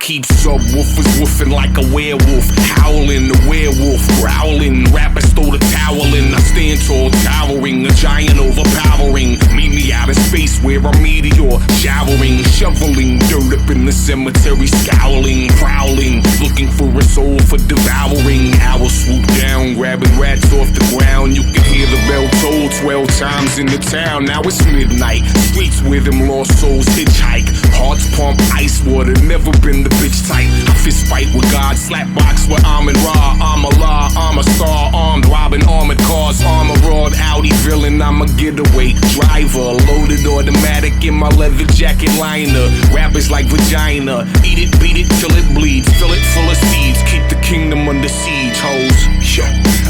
keep subwoofers woofing like a werewolf, howling, the werewolf growling. Rappers throw the towel in. I stand tall, towering, a giant overpowering. Meet me out in space where I'm meteor showering, shoveling dirt up in the cemetery, scowling, prowling, looking for a soul for devouring. Owls swoop down, grabbing rats off the ground. You can hear the bell toll 12 times in the town. Now it's midnight, streets where them lost souls hitchhike. Hearts pump ice water, never been the bitch type. I fist fight with God, slap box with Amin Ra. I'm Allah, I'm a star, armed, robbing armored cars. Armor roared, Audi villain, I'm a getaway driver. Loaded automatic in my leather jacket liner. Rappers like vagina, eat it, beat it till it bleeds. Fill it full of seeds, keep the kingdom under siege, hoes. Yo,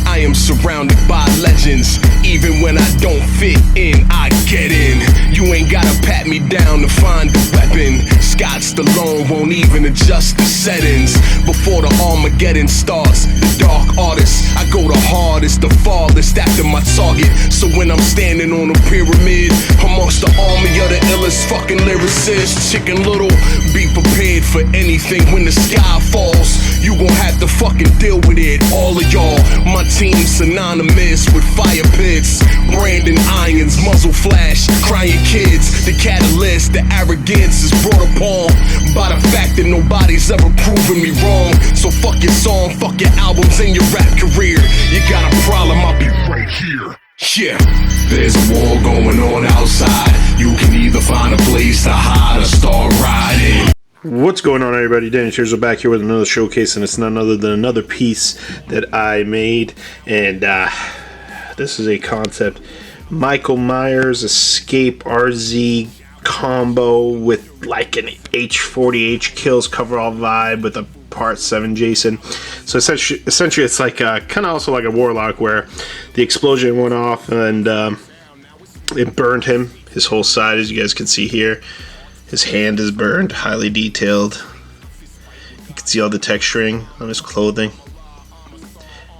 I am surrounded by legends. Even when I don't fit in, I get in. You ain't gotta pat me down to find the weapon. Scott Stallone won't even adjust the settings. Before the Armageddon starts, the dark artist, I go the hardest, the farthest after my target. So when I'm standing on a pyramid amongst the army of the illest fucking lyricists, Chicken Little, be prepared for anything when the sky falls. You gon' have to fucking deal with it, all of y'all. My team's synonymous with fire pits, branding irons, muzzle flash, crying kids. The catalyst, the arrogance is brought upon by the fact that nobody's ever proven me wrong. So fuck your song, fuck your albums and your rap career. You got a problem, I'll be right here. Yeah. There's a war going on outside. You can either find a place to hide or start riding. What's going on, everybody? Danny TERZO back here with another showcase, and it's none other than another piece that I made. And this is a concept Michael Myers Escape RZ combo with like an H40 Kills coverall vibe with a Part 7 Jason. So essentially it's like kind of also like a Warlock, where the explosion went off and it burned him, his whole side, as you guys can see here. His hand is burned, highly detailed. You can see all the texturing on his clothing,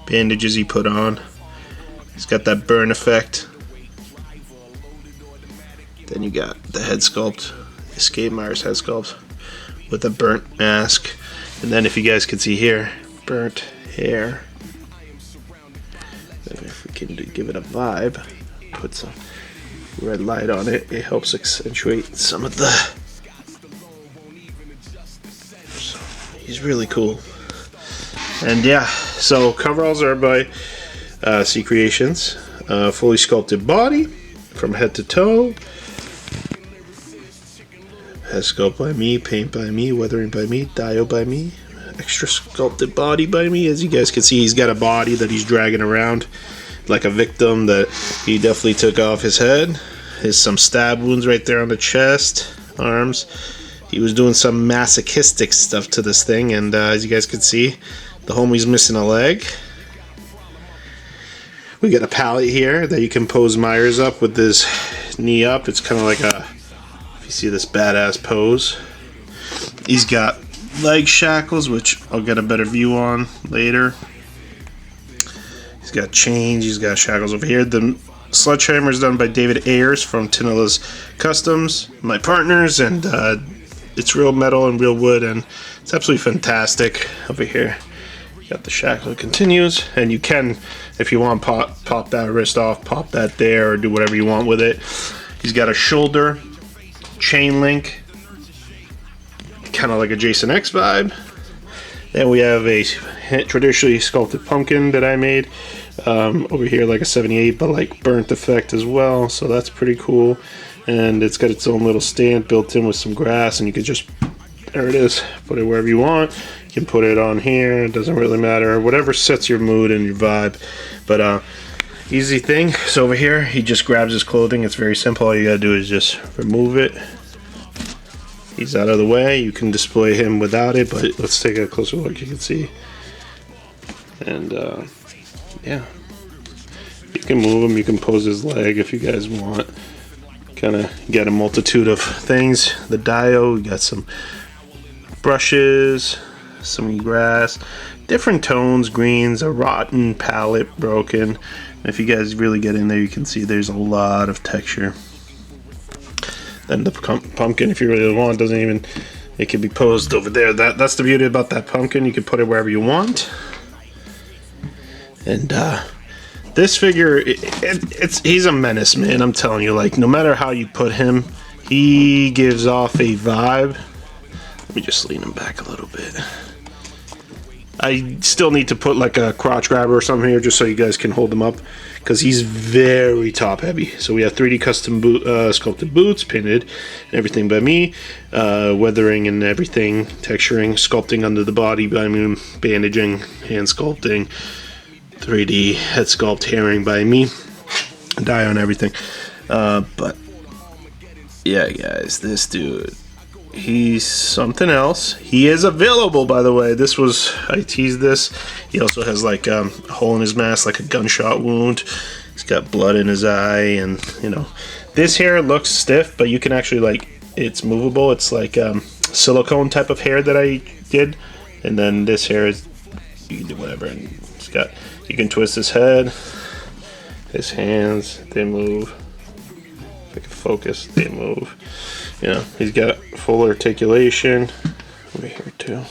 bandages he put on. He's got that burn effect. Then you got the head sculpt, Escape Myers head sculpt with a burnt mask. And then if you guys can see here, burnt hair. Then if we can give it a vibe, put some red light on it, it helps accentuate some of the... So he's really cool. And yeah, so coveralls are by C Creations. Fully sculpted body from head to toe. Head sculpt by me, paint by me, weathering by me, dio by me, extra sculpted body by me. As you guys can see, he's got a body that he's dragging around like a victim that he definitely took off his head. There's some stab wounds right there on the chest, arms. He was doing some masochistic stuff to this thing, and as you guys can see, the homie's missing a leg. We got a pallet here that you can pose Myers up with his knee up. It's kind of like a, if you see this badass pose. He's got leg shackles, which I'll get a better view on later. He's got chains, he's got shackles over here. The sledgehammer is done by David Ayers from Tinilla's Customs, my partners, and it's real metal and real wood, and it's absolutely fantastic. Over here, you got the shackle that continues, and you can, if you want, pop that wrist off, pop that there, or do whatever you want with it. He's got a shoulder chain link, kind of like a Jason X vibe. Then we have a traditionally sculpted pumpkin that I made over here, like a 78, but like burnt effect as well, so that's pretty cool. And it's got its own little stand built in with some grass, and you can just, there it is, put it wherever you want. You can put it on here, it doesn't really matter, whatever sets your mood and your vibe. But easy thing. So over here, he just grabs his clothing. It's very simple. All you gotta do is just remove it. He's out of the way. You can display him without it, but let's take a closer look. You can see, and yeah, you can move him. You can pose his leg if you guys want. Kind of get a multitude of things. The dio, we got some brushes, some grass, different tones, greens, a rotten palette, broken. And if you guys really get in there, you can see there's a lot of texture. Then the pumpkin, if you really want, doesn't even It can be posed over there. That's the beauty about that pumpkin. You can put it wherever you want. And this figure, he's a menace, man. I'm telling you, like, no matter how you put him, he gives off a vibe. Let me just lean him back a little bit. I still need to put like a crotch grabber or something here just so you guys can hold him up, because he's very top heavy. So we have 3D custom sculpted boots, painted and everything by me, weathering and everything, texturing, sculpting under the body by me, bandaging, hand sculpting, 3D head sculpt, hairing by me, dye on everything. But yeah, guys, this dude, he's something else. He is available, by the way. I teased this. He also has like a hole in his mask, like a gunshot wound. He's got blood in his eye, and you know, this hair looks stiff, but you can actually, like, it's movable. It's like silicone type of hair that I did, and then this hair is, you can do whatever. And it's got, you can twist his head, his hands, they move. If I can focus, they move. You know, he's got full articulation over here too.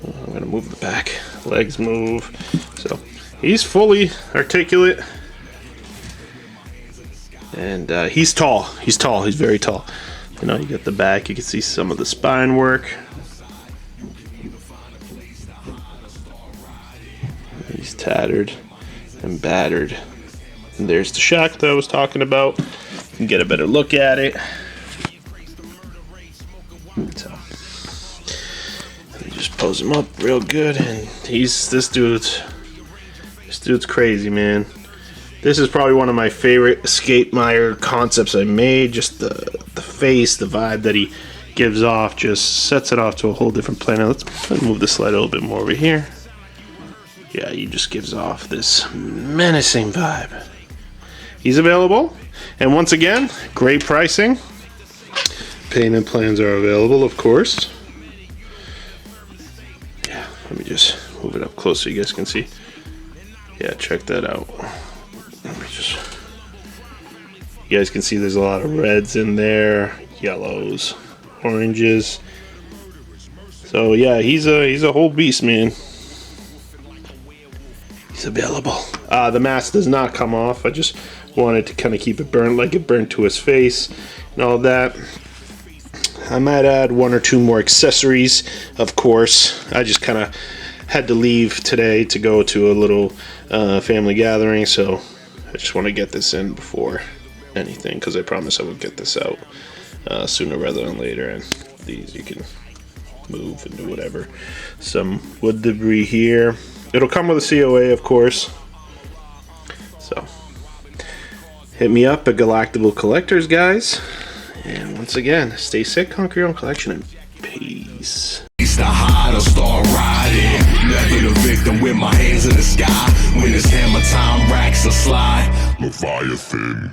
I'm gonna move the back. Legs move. So he's fully articulate, and he's tall. He's tall. He's very tall. You know, you get the back. You can see some of the spine work. He's tattered and battered. And there's the shack that I was talking about. You can get a better look at it. So, just pose him up real good, and this dude's crazy, man. This is probably one of my favorite Escape Meyer concepts I made. Just the face, the vibe that he gives off, just sets it off to a whole different planet. Let's move the slide a little bit more over here. Yeah, he just gives off this menacing vibe. He's available, and once again, great pricing. Payment plans are available, of course. Yeah, let me just move it up close so you guys can see. Yeah, check that out. Let me just. You guys can see there's a lot of reds in there, yellows, oranges. So yeah, he's a whole beast, man. He's available. The mask does not come off. I just wanted to kind of keep it burnt, like it burnt to his face and all that. I might add 1 or 2 more accessories, of course. I just kind of had to leave today to go to a little family gathering, so I just want to get this in before anything, because I promised I would get this out sooner rather than later. And these you can move and do whatever. Some wood debris here. It'll come with a COA, of course. So hit me up at Galactical Collectors, guys. And once again, stay sick, conquer your own collection, and peace. The hide or start riding. Never the victim with my hands in the sky. When it's hammer time, racks or slide. Leviathan.